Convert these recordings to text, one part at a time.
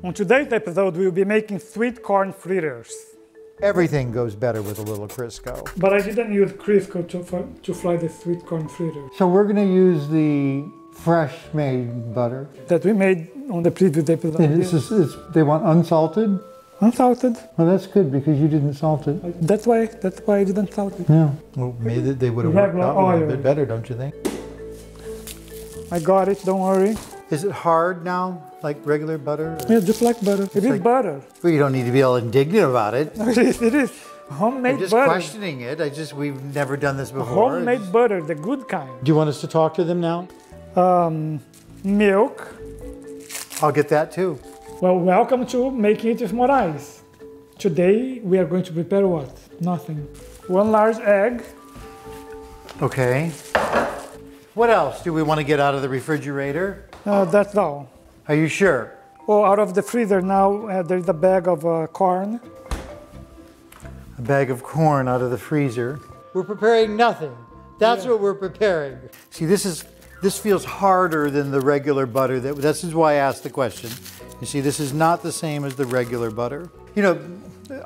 On today's episode, we'll be making sweet corn fritters. Everything goes better with a little Crisco. But I didn't use Crisco to fry the sweet corn fritters. So we're going to use the fresh made butter. That we made on the previous episode. And they want unsalted? Unsalted. Well, that's good because you didn't salt it. That's why I didn't salt it. Yeah. Well, maybe they would have worked out a little bit better, don't you think? I got it, don't worry. Is it hard now, like regular butter? Yeah, just like butter. It is butter. Well, you don't need to be all indignant about it. It is. Homemade I'm just butter. questioning it. We've never done this before. Homemade butter, the good kind. Do you want us to talk to them now? Milk. I'll get that too. Well, welcome to Making It with Moraes. Today we are going to prepare what? Nothing. 1 large egg. Okay. What else do we want to get out of the refrigerator? That's all. Are you sure? Oh, out of the freezer now there's a bag of corn. A bag of corn out of the freezer. We're preparing nothing. That's what we're preparing. See, this feels harder than the regular butter. This is why I asked the question. You see, this is not the same as the regular butter. You know,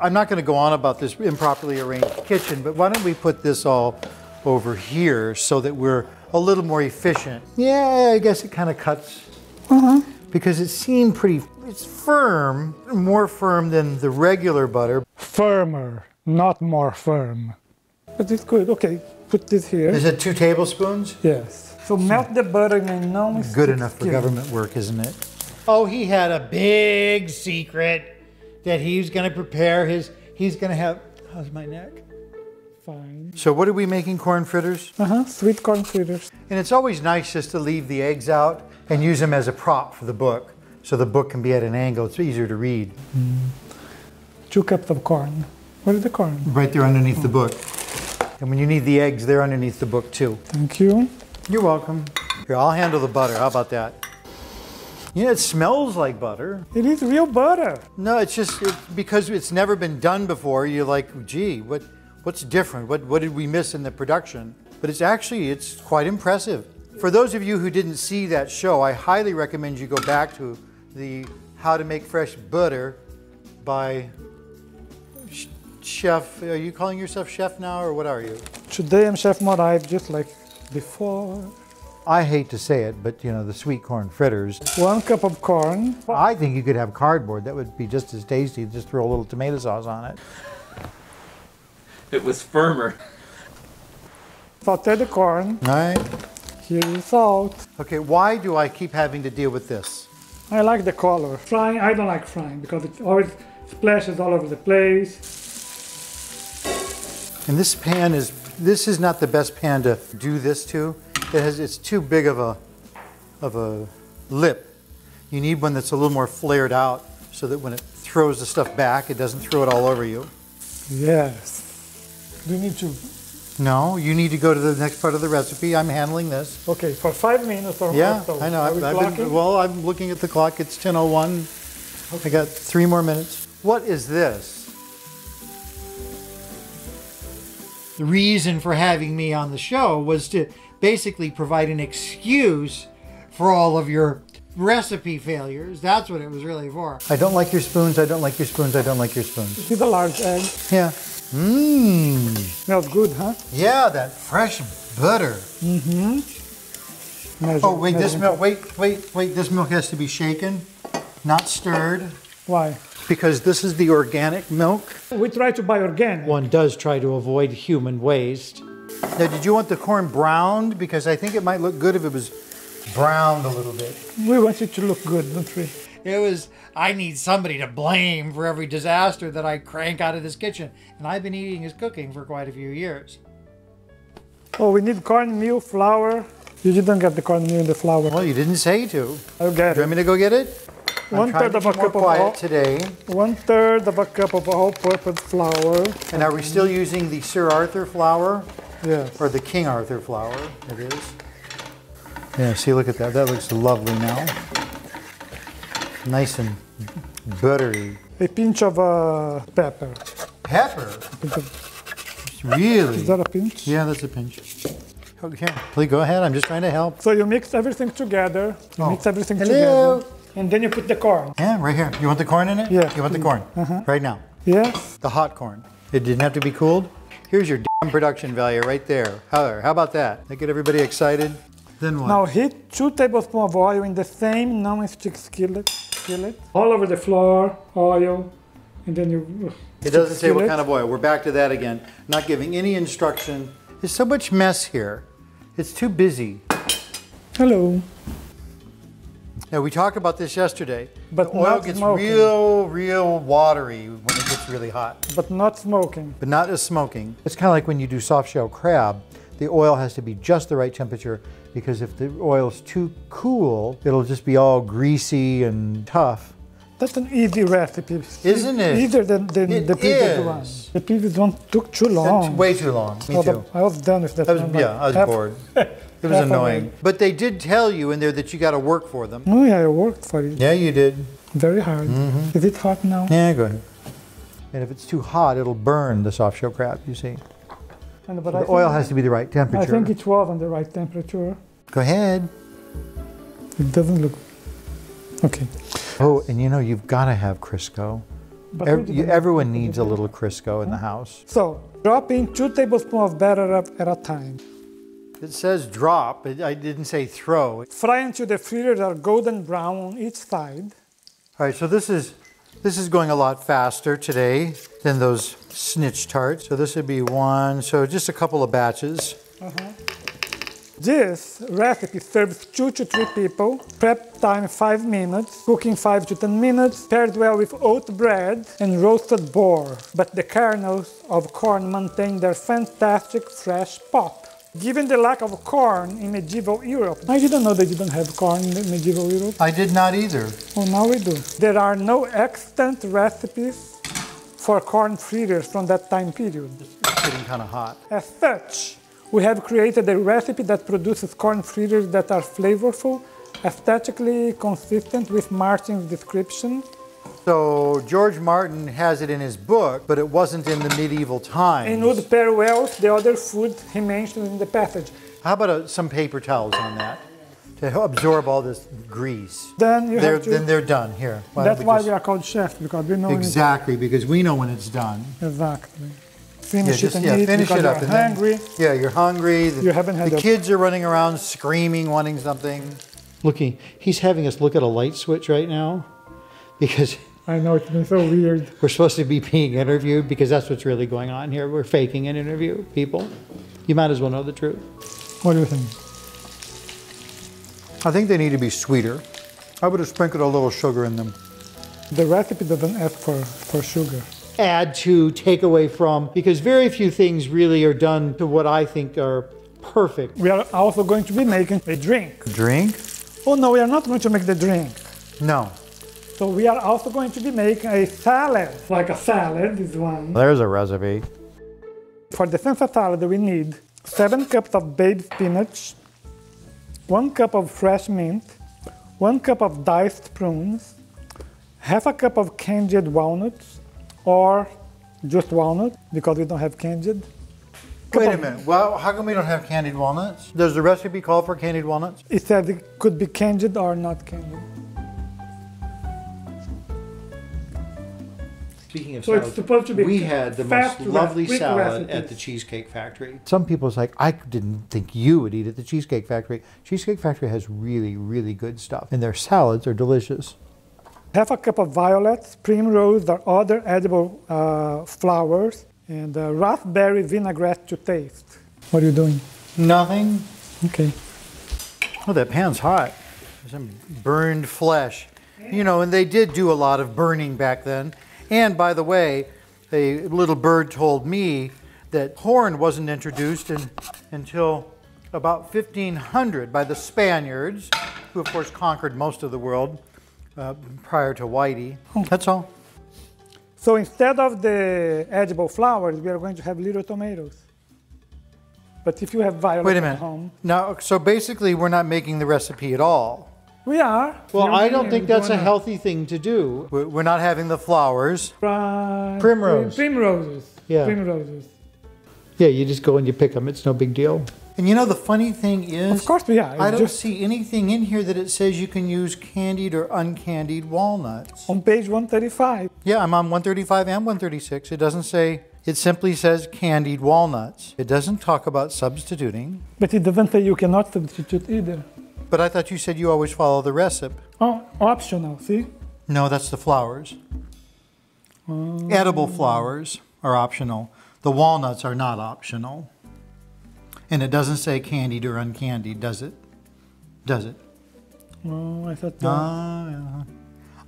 I'm not going to go on about this improperly arranged kitchen, but why don't we put this all over here so that we're a little more efficient? Yeah, I guess it kind of cuts. Because it seemed it's firm, more firm than the regular butter. Firmer, not more firm. But it's good. Okay, put this here. Is it 2 tablespoons? Yes. So melt the butter in a non-stick Good enough for skillet. government work, isn't it? Oh, he had a big secret that he's going to prepare he's going to have, how's my neck? Fine. So what are we making, corn fritters? Sweet corn fritters. And it's always nice just to leave the eggs out and use them as a prop for the book. So the book can be at an angle, it's easier to read. 2 cups of corn. Where is the corn? Right there underneath the book. And when you need the eggs, they're underneath the book too. Thank you. You're welcome. Here, I'll handle the butter, how about that? You know, it smells like butter. It is real butter. No, it's because it's never been done before. You're like, gee, what's different? What did we miss in the production? But it's quite impressive. For those of you who didn't see that show, I highly recommend you go back to the How to Make Fresh Butter by Chef. Are you calling yourself chef now, or what are you? Today I'm Chef Marcelo, just like before. I hate to say it, but you know, the sweet corn fritters. 1 cup of corn. I think you could have cardboard. That would be just as tasty. Just throw a little tomato sauce on it. It was firmer. Saute the corn. All right. Here's the salt. Okay, why do I keep having to deal with this? I like the color. Frying, I don't like frying because it always splashes all over the place. And this pan is not the best pan to do this to. It's too big of a lip. You need one that's a little more flared out so that when it throws the stuff back, it doesn't throw it all over you. Yes. Do you need to? No, you need to go to the next part of the recipe. I'm handling this. Okay, for 5 minutes or Yeah, so. I know. I'm looking at the clock. It's 10:01. I got 3 more minutes. What is this? The reason for having me on the show was to basically provide an excuse for all of your recipe failures. That's what it was really for. I don't like your spoons. I don't like your spoons. I don't like your spoons. This is a large egg. Yeah. Mmm. Smells good, huh? Yeah, that fresh butter. Oh, wait, this milk, wait, this milk has to be shaken, not stirred. Why? Because this is the organic milk. We try to buy organic. One does try to avoid human waste. Now, did you want the corn browned? Because I think it might look good if it was browned a little bit. We want it to look good, don't we? I need somebody to blame for every disaster that I crank out of this kitchen. And I've been eating his cooking for quite a few years. Oh, we need cornmeal, flour. You didn't get the cornmeal and the flour. Well, you didn't say to. I'll get Do you want me to go get it? 1/3 of a cup of all today. 1/3 of a cup of all-purpose flour. And are we still using the Sir Arthur flour? Yes. Or the King Arthur flour? It is. Yeah, see, look at that. That looks lovely now. Nice and buttery. A pinch of pepper. Pepper? Really? Is that a pinch? Yeah, that's a pinch. Okay, please go ahead. I'm just trying to help. So you mix everything together. Mix everything Hello. together. And then you put the corn. Yeah, right here. You want the corn in it? Yeah. You want the corn? Right now. Yes. The hot corn. It didn't have to be cooled. Here's your damn production value right there. How about that? That get everybody excited? Then what? Now heat 2 tablespoons of oil in the same non-stick skillet. All over the floor, oil, and then you... It doesn't say what kind of oil. We're back to that again. Not giving any instruction. There's so much mess here. It's too busy. Hello. Yeah, we talked about this yesterday. But the oil not gets smoking. real watery when it gets really hot. But not smoking. But not as smoking. It's kind of like when you do soft shell crab. The oil has to be just the right temperature, because if the oil's too cool, it'll just be all greasy and tough. That's an easy recipe. Isn't it? Easier than the previous one. The previous one took too long. That's way too long. Me too. I was done with that. I was bored. It was annoying. But they did tell you in there that you got to work for them. Oh yeah, I worked for it. Yeah, you did. Very hard. Is it hot now? Yeah, go ahead. And if it's too hot, it'll burn the soft shell crab, you see. But the oil has to be the right temperature. I think it was on the right temperature. Go ahead. It doesn't look... Okay. Oh, and you know, you've got to have Crisco. Everyone needs a little Crisco in the house. So, drop in 2 tablespoons of batter at a time. It says drop, I didn't say throw. Fry until the fritters are golden brown on each side. All right, so this is going a lot faster today than those snitch tarts. So this would be one, so just a couple of batches. This recipe serves 2 to 3 people. Prep time 5 minutes. Cooking 5 to 10 minutes. Paired well with oat bread and roasted boar. But the kernels of corn maintain their fantastic fresh pop. Given the lack of corn in medieval Europe, I didn't know they didn't have corn in medieval Europe. I did not either. Oh, now we do. There are no extant recipes for corn fritters from that time period. It's getting kind of hot. As such, we have created a recipe that produces corn fritters that are flavorful, aesthetically consistent with Martin's description. So George Martin has it in his book, but it wasn't in the medieval times. And would pair well with the other food he mentioned in the passage. How about some paper towels on that to absorb all this grease? Then you have to... Then they're done. Here. That's why we are called chefs, because we know exactly, because we know when it's done. Exactly. Finish it and eat finish because it up. you're hungry. Yeah, you're hungry. You haven't had the kids are running around screaming, wanting something. Looking, he's having us look at a light switch right now, because... I know, it's been so weird. We're supposed to be being interviewed, because that's what's really going on here. We're faking an interview, people. You might as well know the truth. What do you think? I think they need to be sweeter. I would have sprinkled a little sugar in them. The recipe doesn't ask for sugar. Add to, take away from, because very few things really are done to what I think are perfect. We are also going to be making a drink. Drink? Oh no, we are not going to make the drink. No. So we are also going to be making a salad. Like a salad is one. There's a recipe. For the senza salad we need 7 cups of baked spinach, 1 cup of fresh mint, 1 cup of diced prunes, half a cup of candied walnuts, or just walnut, because we don't have candied. Wait a minute. Well, how come we don't have candied walnuts? Does the recipe call for candied walnuts? It says it could be candied or not candied. Speaking of so salad, it's supposed to be we had the most lovely salad at the Cheesecake Factory. Some people's like, I didn't think you would eat at the Cheesecake Factory. Cheesecake Factory has really, really good stuff, and their salads are delicious. Half a cup of violets, primrose, or other edible flowers, and raspberry vinaigrette to taste. What are you doing? Nothing. Okay. Oh, that pan's hot. There's some burned flesh. You know, and they did do a lot of burning back then. And by the way, a little bird told me that corn wasn't introduced until about 1500 by the Spaniards, who of course conquered most of the world prior to Whitey. That's all. So instead of the edible flowers, we are going to have little tomatoes. But if you have violets at home... Now, so basically we're not making the recipe at all. We are. Well, I don't think that's a healthy thing to do. We're not having the flowers. Right. Primrose. Primroses. Yeah. Primroses. Yeah, you just go and you pick them. It's no big deal. And you know, the funny thing is, Of course, yeah. I don't see anything in here that it says you can use candied or uncandied walnuts. On page 135. Yeah, I'm on 135 and 136. It doesn't say, it simply says candied walnuts. It doesn't talk about substituting. But it doesn't say you cannot substitute either. But I thought you said you always follow the recipe. Oh, optional, see? No, that's the flowers. Edible flowers are optional. The walnuts are not optional. And it doesn't say candied or uncandied, does it? Does it? Oh, I thought Yeah.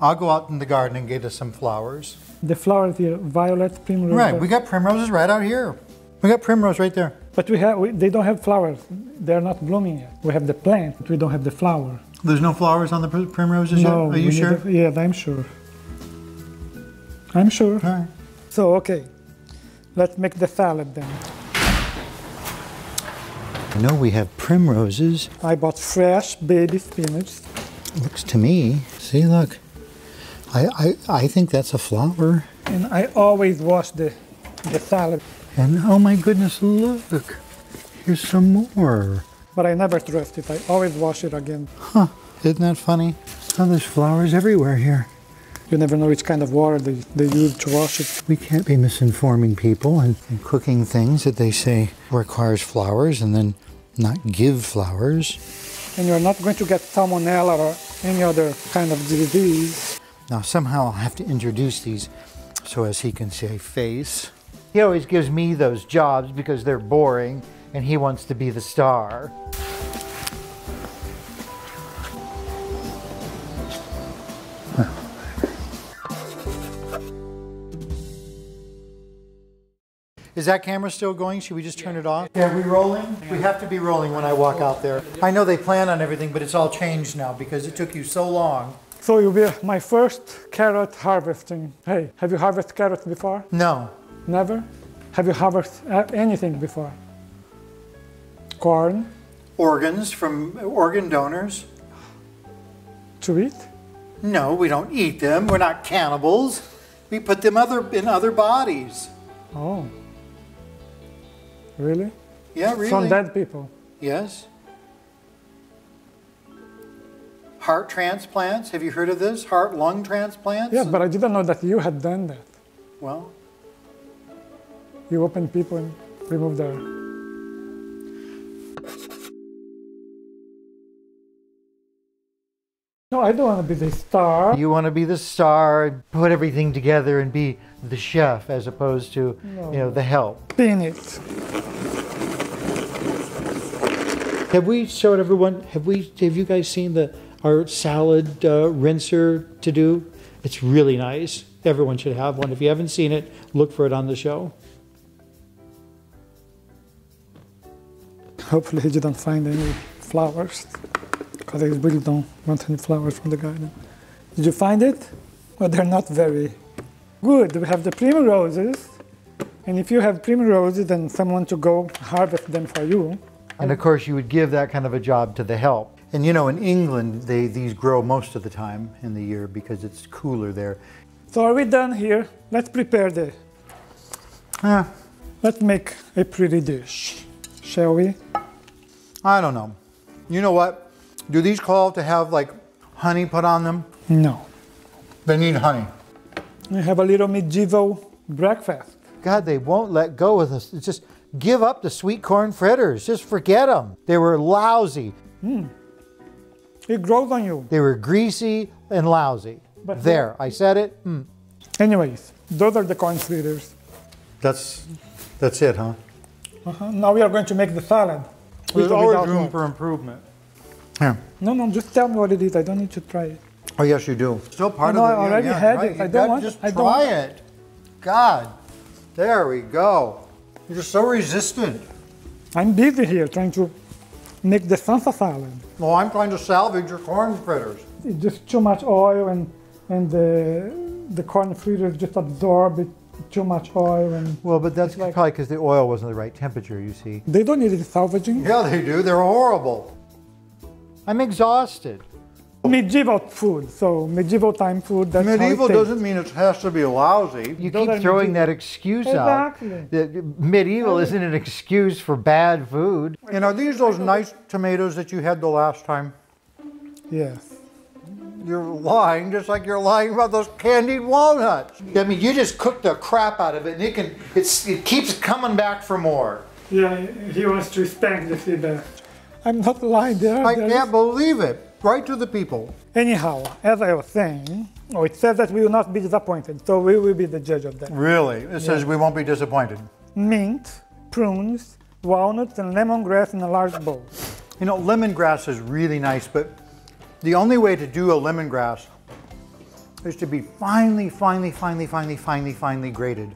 I'll go out in the garden and get us some flowers. the flowers here, violet, primrose. Right, we got primroses right out here. We got primrose right there. But they don't have flowers. They're not blooming yet. We have the plant, but we don't have the flower. There's no flowers on the primroses yet? No, Are you sure? Yes, I'm sure. I'm sure. All right. So, okay, let's make the salad then. I know we have primroses. I bought fresh baby spinach. Looks to me, see, look. I think that's a flower. And I always wash the salad. And oh my goodness, look. Here's some more. But I never trust it. I always wash it again. Huh, isn't that funny? Oh, there's flowers everywhere here. You never know which kind of water they use to wash it. We can't be misinforming people and cooking things that they say requires flowers and then not give flowers. And you're not going to get salmonella or any other kind of disease. Now somehow I'll have to introduce these so as he can say face. He always gives me those jobs because they're boring and he wants to be the star. Is that camera still going? Should we just turn it off? Yeah, are we rolling? We have to be rolling when I walk out there. I know they plan on everything, but it's all changed now because it took you so long. So you'll be my first carrot harvesting. Hey, have you harvested carrots before? No. Never? Have you harvested anything before? Corn? Organs from organ donors? To eat? No, we don't eat them. We're not cannibals. We put them in other bodies. Oh. Really? Yeah, really. From dead people? Yes. Heart transplants. Have you heard of this? Heart-lung transplants? Yes, but I didn't know that you had done that. Well. You open people and remove their... No, I don't want to be the star. You want to be the star, put everything together and be the chef as opposed to, you know, the help. Spin it. Have we showed everyone, have you guys seen our salad rinser to do? It's really nice. Everyone should have one. If you haven't seen it, look for it on the show. Hopefully you don't find any flowers, because I really don't want any flowers from the garden. Did you find it? Well, they're not very good. We have the primroses, and if you have primroses, then someone to go harvest them for you. And of course, you would give that kind of a job to the help. And you know, in England, these grow most of the time in the year because it's cooler there. So are we done here? Let's prepare let's make a pretty dish, shall we? I don't know. You know what? Do these call to have like honey put on them? No. They need honey. We have a little medieval breakfast. God, they won't let go of us. It's just give up the sweet corn fritters. Just forget them. They were lousy. It grows on you. They were greasy and lousy. But there, I said it. Anyways, those are the corn fritters. That's it, huh? Now we are going to make the salad. There's always room for improvement. Here. No, just tell me what it is. I don't need to try it. Oh, yes, you do. Still part of it. I already had it. I don't want just I don't try want it. God, there we go. You're so resistant. I'm busy here trying to make the salsa salad. Well, I'm trying to salvage your corn fritters. It's just too much oil, and the corn fritters just absorb it. Too much oil, and well, but that's probably because the oil wasn't the right temperature, you see. They don't need it salvaging. Yeah, they do. They're horrible. I'm exhausted. Medieval food, so medieval time food. That's Medieval how it doesn't mean it has to be lousy. You Those keep are throwing medieval. that excuse Exactly. out. Medieval isn't an excuse for bad food. And are these those nice tomatoes that you had the last time? Yes. You're lying, just like you're lying about those candied walnuts. I mean, you just cooked the crap out of it, and it keeps coming back for more. Yeah, he wants to spank the feedback. I'm not lying there. I can't believe it. Right to the people. Anyhow, as I was saying, it says that we will not be disappointed, so we will be the judge of that. Really? It says we won't be disappointed. Mint, prunes, walnuts, and lemongrass in a large bowl. You know, lemongrass is really nice, but the only way to do a lemongrass is to be finely grated.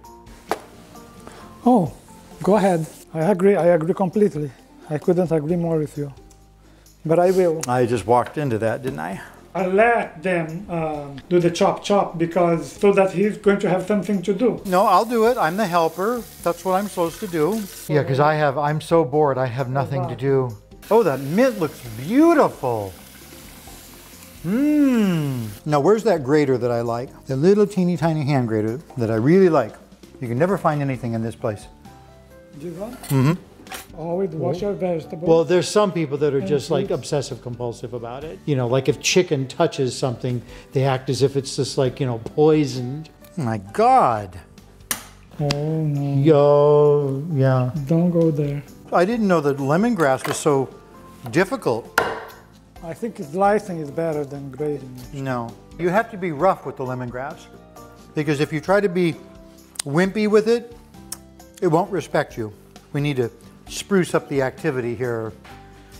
Oh, go ahead. I agree completely. I couldn't agree more with you. But I will. I just walked into that, didn't I? I let them do the chop because so that he's going to have something to do. No, I'll do it. I'm the helper. That's what I'm supposed to do. Yeah, because I'm so bored. I have nothing to do. Oh, that mint looks beautiful. Mmm. Now, where's that grater that I like? The little teeny tiny hand grater that I really like. You can never find anything in this place. You want? Mm-hmm. Always wash your vegetables. Well, there's some people that are just like obsessive compulsive about it. You know, like if chicken touches something, they act as if it's just like, you know, poisoned. Oh my God. Oh no. Yo, yeah. Don't go there. I didn't know that lemongrass was so difficult. I think slicing is better than grating. No. You have to be rough with the lemongrass. Because if you try to be wimpy with it, it won't respect you. We need to spruce up the activity here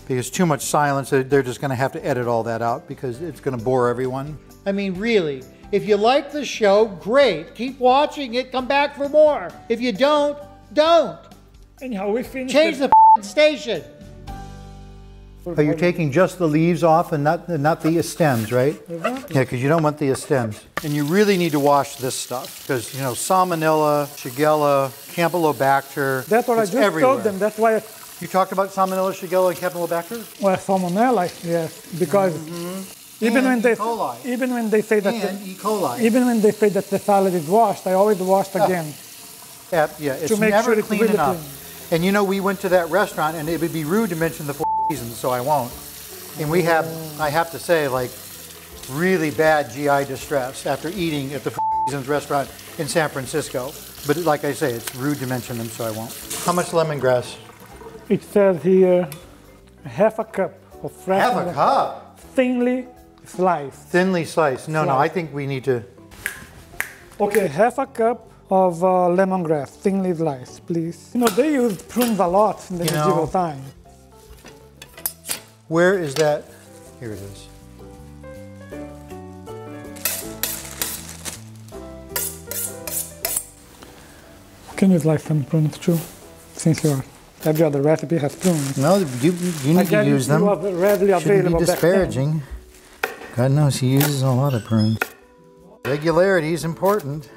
because too much silence, they're just going to have to edit all that out because it's going to bore everyone. I mean, really, if you like the show, great. Keep watching it. Come back for more. If you don't. Anyhow, we finished. Change the station. Oh, you're taking just the leaves off and not the stems, right? Exactly. Yeah, because you don't want the stems. And you really need to wash this stuff because, you know, salmonella, shigella, campylobacter. That's what I just told them. That's why. You talked about salmonella, shigella, and campylobacter? Well, salmonella, yes, because even when they say that E. coli. even when they say that the salad is washed, I always wash again. Yeah, it's to make never sure it's clean really enough. clean. And you know, we went to that restaurant, and it would be rude to mention the Four Seasons, so I won't. And we have, I have to say, like, really bad GI distress after eating at the Four Seasons restaurant in San Francisco. But like I say, it's rude to mention them, so I won't. How much lemongrass? It says here, half a cup of fresh. Half a cup? Thinly sliced. Thinly sliced. No, I think we need to. Okay, half a cup of lemongrass, thinly sliced, please. You know, they used prunes a lot in the medieval time. Where is that? Here it is. Can you slice some prunes too? Since every other recipe has prunes. No, you need to use them. Readily Shouldn't available be disparaging. God knows he uses a lot of prunes. Regularity is important.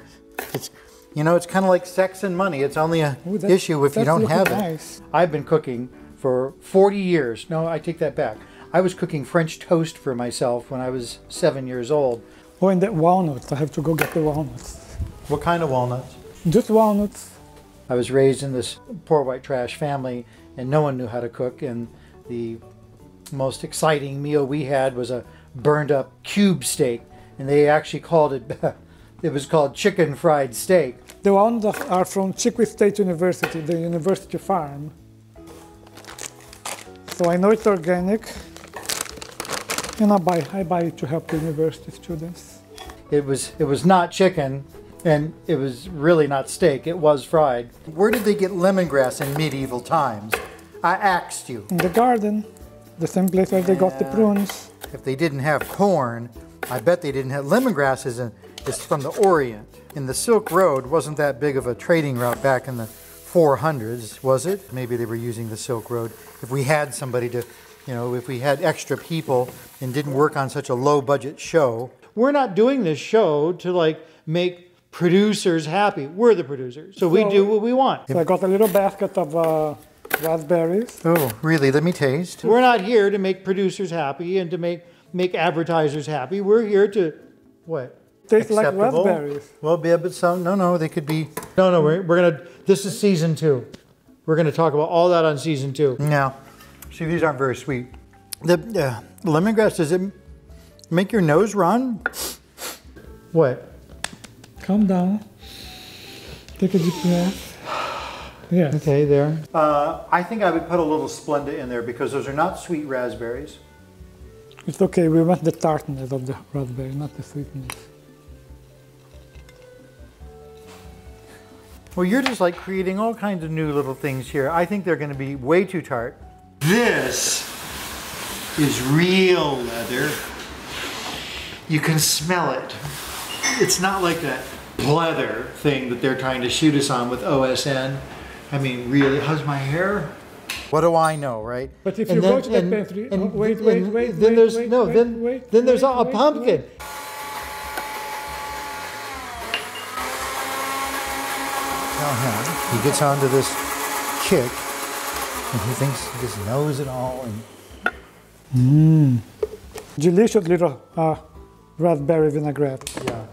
It's, you know, it's kind of like sex and money. It's only an issue if you don't have it. I've been cooking for 40 years. No, I take that back. I was cooking French toast for myself when I was 7 years old. Oh, and the walnuts. I have to go get the walnuts. What kind of walnuts? Just walnuts. I was raised in this poor white trash family, and no one knew how to cook. And the most exciting meal we had was a burned up cube steak. And they actually called it, it was called chicken fried steak. The walnuts are from Chico State University, the university farm. So I know it's organic, and I buy it to help the university students. It was not chicken, and it was really not steak. It was fried. Where did they get lemongrass in medieval times? I asked you. In the garden, the same place where they got the prunes. If they didn't have corn, I bet they didn't have lemongrass. Is from the Orient. And the Silk Road wasn't that big of a trading route back in the 400s, was it? Maybe they were using the Silk Road. If we had somebody to, you know, if we had extra people and didn't work on such a low budget show. We're not doing this show to like make producers happy. We're the producers. So we do what we want. So I got a little basket of raspberries. Oh, really? Let me taste. We're not here to make producers happy and to make make advertisers happy. We're here to, what? Tastes like Acceptable. raspberries. Well, yeah, but some, no, they could be. No, we're gonna, this is season 2. We're gonna talk about all that on season 2. Now, see, these aren't very sweet. The lemongrass, does it make your nose run? What? Calm down. Take a deep breath. Yeah. Okay, there. I think I would put a little Splenda in there because those are not sweet raspberries. It's okay, we want the tartness of the raspberry, not the sweetness. Well, you're just like creating all kinds of new little things here. I think they're going to be way too tart. This is real leather. You can smell it. It's not like that leather thing that they're trying to shoot us on with OSN. I mean, really, how's my hair? What do I know, right? But if you go to the pantry, wait, then there's a pumpkin. He gets onto this kick, and he thinks he just knows it all. And delicious little raspberry vinaigrette. yeah,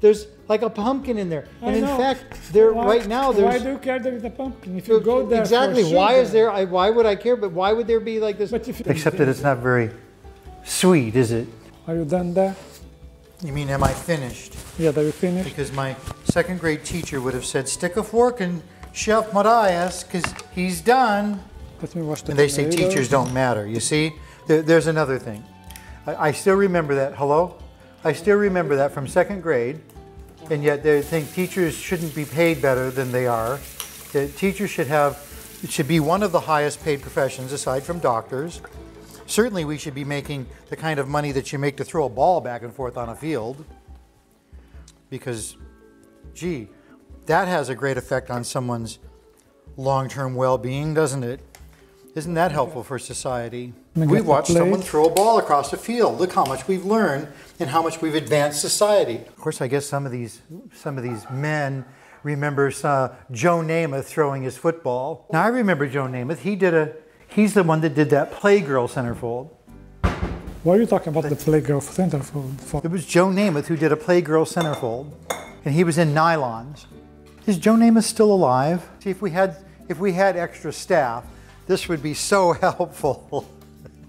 there's like a pumpkin in there, and in fact, there right now there's. Why do you care there is a pumpkin? If you go there exactly, for why sugar, is there? Why would I care? But why would there be like this? Except that it's not very sweet, is it? Are you done there? You mean, am I finished? Yeah, are you finished? Because my second grade teacher would have said, stick a fork in Chef Moraes, because he's done. Let me wash the And they say tomatoes. teachers don't matter. You see, there's another thing. I still remember that. Hello? I still remember that from second grade. And yet they think teachers shouldn't be paid better than they are. Teachers should be one of the highest paid professions aside from doctors. Certainly we should be making the kind of money that you make to throw a ball back and forth on a field. Because, gee, that has a great effect on someone's long-term well-being, doesn't it? Isn't that helpful for society? We've watched someone throw a ball across a field. Look how much we've learned and how much we've advanced society. Of course, I guess some of these men remember Joe Namath throwing his football. Now, I remember Joe Namath. He's the one that did that Playgirl centerfold. Why are you talking about the Playgirl centerfold? It was Joe Namath who did a Playgirl centerfold, and he was in nylons. Is Joe Namath still alive? See, if we had extra staff, this would be so helpful.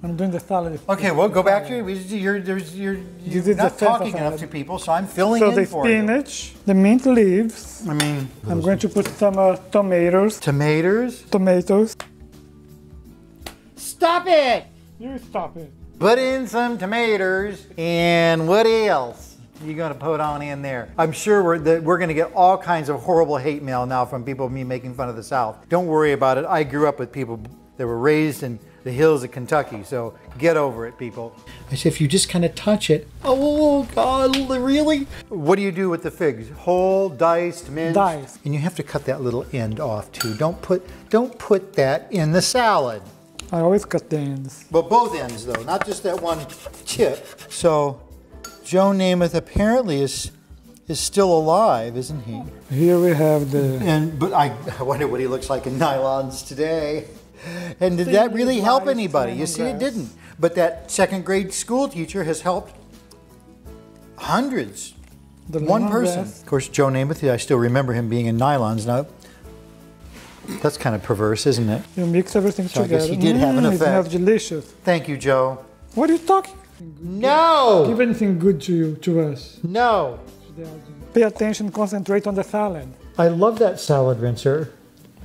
I'm doing the salad. Okay, well, go back to you're not talking enough to people, so I'm filling in for you. So the spinach, the mint leaves. I mean, I'm going to put some tomatoes. Tomatoes. Stop it! You stop it. Put in some tomatoes, and what else you gonna put on in there? I'm sure we're gonna get all kinds of horrible hate mail now from people me making fun of the South. Don't worry about it. I grew up with people that were raised in the hills of Kentucky, so get over it, people. I said, if you just kind of touch it, oh God, really? What do you do with the figs? Whole, diced, minced? Diced. And you have to cut that little end off too. Don't put that in the salad. I always cut the ends. Well, both ends though, not just that one tip. So, Joe Namath apparently is still alive, isn't he? Here we have the... But I wonder what he looks like in nylons today. And did that really help anybody? You see, it didn't. But that second grade school teacher has helped hundreds. One person. Of course, Joe Namath, I still remember him being in nylons. Now, that's kind of perverse, isn't it? You mix everything together. I guess he did have an effect. It smells delicious. Thank you, Joe. What are you talking? No! Give anything good to you, to us. No. Pay attention, concentrate on the salad. I love that salad rinser.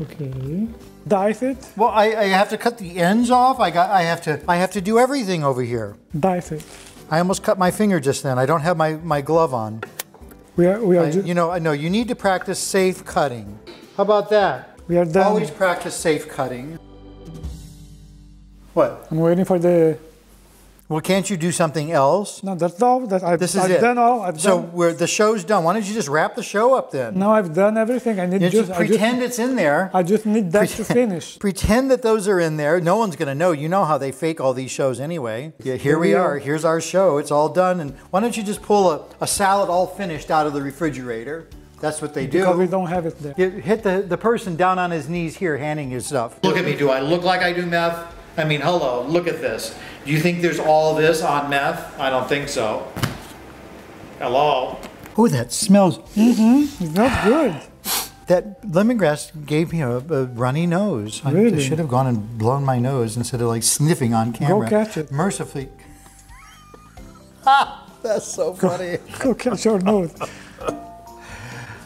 Okay. Dice it. Well, I have to cut the ends off. I have to do everything over here. Dice it. I almost cut my finger just then. I don't have my glove on. You need to practice safe cutting. How about that? We are done. Always practice safe cutting. What? I'm waiting for the... Well, can't you do something else? No, that's all. I've done all. The show's done. Why don't you just wrap the show up then? No, I've done everything. I need just pretend it's in there. I just need that to finish. Pretend that those are in there. No one's going to know. You know how they fake all these shows anyway. Yeah, here we are. Here's our show. It's all done. And why don't you just pull a salad all finished out of the refrigerator? That's what they do. Because we don't have it there. You hit the person down on his knees here handing you stuff. Look at me. Do I look like I do meth? I mean, hello, look at this. Do you think there's all this on meth? I don't think so. Hello. Oh, that smells. It smells good. That lemongrass gave me a runny nose. Really? I should have gone and blown my nose instead of like sniffing on camera. Go catch it. Mercifully. Ha! That's so funny. Go catch your nose.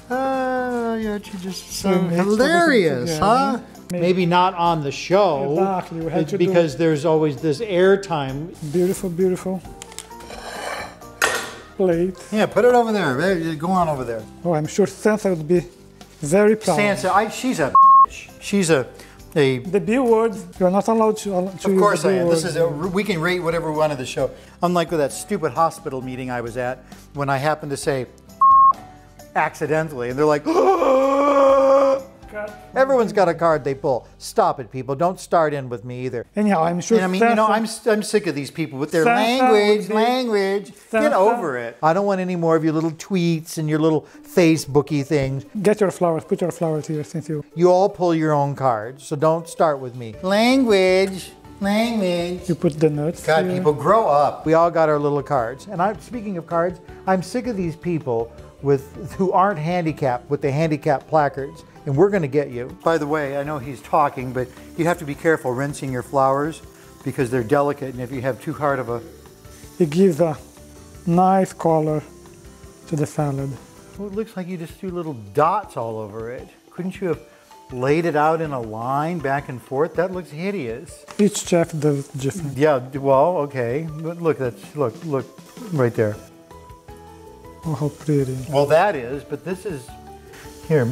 You're just so hilarious, huh? Maybe not on the show. Exactly. We had It's to because there's always this airtime. Beautiful, beautiful plate. Yeah, put it over there. Go on over there. Oh, I'm sure Sansa would be very proud. Sansa, she's a bitch. She's a. The B word, you're not allowed to Of course I am. This is we can rate whatever we want of the show. Unlike with that stupid hospital meeting I was at, when I happened to say accidentally, and they're like, everyone's got a card they pull. Stop it, people. Don't start in with me either. Anyhow, I'm sure. And I mean, Sansa, you know, I'm sick of these people with their Sansa language. Get Sansa. over it. I don't want any more of your little tweets and your little Facebooky things. Get your flowers. Put your flowers here, since you. You all pull your own cards, so don't start with me. Language. You put the nuts. God, here. people, grow up. We all got our little cards. And speaking of cards, I'm sick of these people who aren't handicapped with the handicap placards. And we're going to get you. By the way, I know he's talking, but you have to be careful rinsing your flowers because they're delicate. And if you have too hard of a... It gives a nice color to the salad. Well, it looks like you just threw little dots all over it. Couldn't you have laid it out in a line back and forth? That looks hideous. Each chef does different. Yeah, well, okay. But look, look right there. Oh, how pretty. Well, that is, but this is... Here,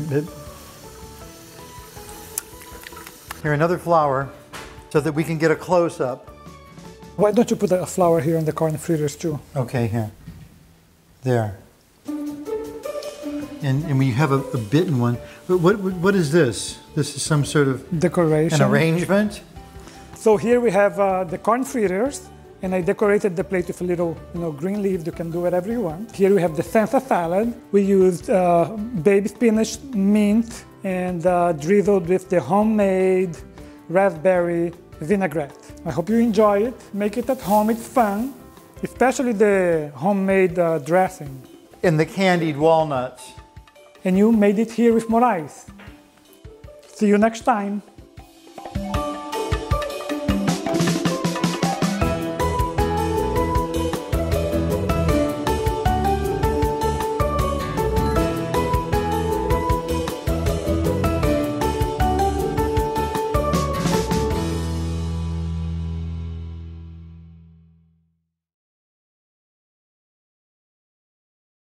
another flower so that we can get a close-up. Why don't you put a flower here on the corn fritters too? Okay, here. There. And we have a bitten one. But what is this? This is some sort of... Decoration. An arrangement? So here we have the corn fritters, and I decorated the plate with a little, green leaf. You can do whatever you want. Here we have the Sansa salad. We used baby spinach, mint, and drizzled with the homemade raspberry vinaigrette. I hope you enjoy it. Make it at home, it's fun, especially the homemade dressing. And the candied walnuts. And you made it here with Moraes. See you next time.